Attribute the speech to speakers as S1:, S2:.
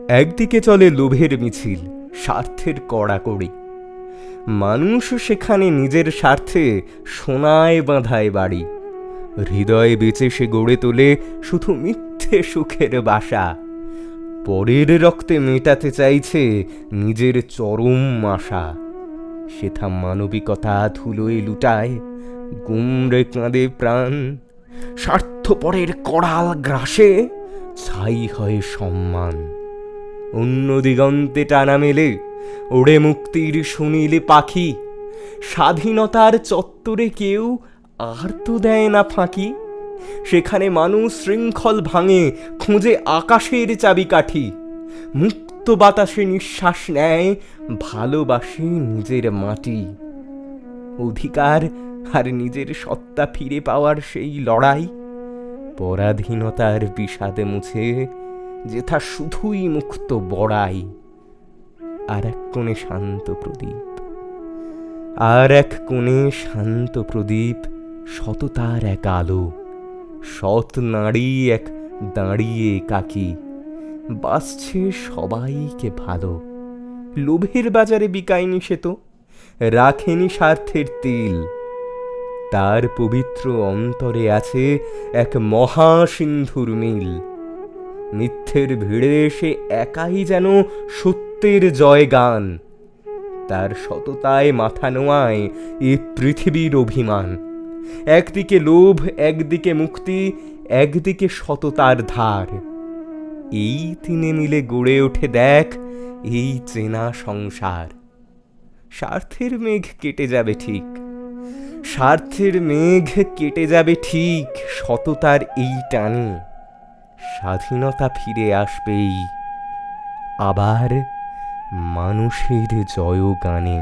S1: একদিকে চলে লোভের মিছিল, স্বার্থের কড়াকড়ি। মানুষ সেখানে নিজের স্বার্থে সোনায় বাঁধায় বাড়ি। হৃদয়ে বেঁচে সে গড়ে তোলে শুধু মিথ্যে সুখের বাসা। পরের রক্তে মেটাতে চাইছে নিজের চরম আশা। সেথা মানবিকতা ধুলোয় লুটায়, গুমরে কাঁদে প্রাণ। স্বার্থপরের কড়াল গ্রাসে ছাই হয় সম্মান। অন্য দিগন্তে টানা মেলে ওড়ে মুক্তির সুনীল পাখি। স্বাধীনতার চত্বরে কেউ আর তো দেয় না ফাঁকি। সেখানে মানুষ শৃঙ্খল ভাঙে, খুঁজে আকাশের চাবিকাঠি। মুক্ত বাতাসে নিঃশ্বাস নেয়, ভালোবাসে নিজের মাটি। অধিকার আর নিজের সত্তা ফিরে পাওয়ার সেই লড়াই। পরাধীনতার বিষাদে মুছে যেথা শুধুই মুক্ত বড়াই। আর এক কোণে শান্ত প্রদীপ, আর এক কোণে শান্ত প্রদীপ, সততার এক আলো। সৎ নারী এক দাঁড়িয়ে একাকী, বাসছে সবাইকে ভালো। লোভের বাজারে বিকায়নি সে তো, রাখেনি স্বার্থের তিল। তার পবিত্র অন্তরে আছে এক মহাসিন্ধুর মিল। মিথ্যের ভিড়ে সে একাই যেন সত্যের জয়গান। তার সততায় মাথা নোয়ায় এ পৃথিবীর অভিমান। একদিকে লোভ, একদিকে মুক্তি, একদিকে সততার ধার। এই তিনে মিলে গড়ে ওঠে দেখ এই চেনা সংসার। স্বার্থের মেঘ কেটে যাবে ঠিক, স্বার্থের মেঘ কেটে যাবে ঠিক, সততার এই টানে স্বাধীনতা ফিরে আসবেই আবার মানুষের জয়গানে।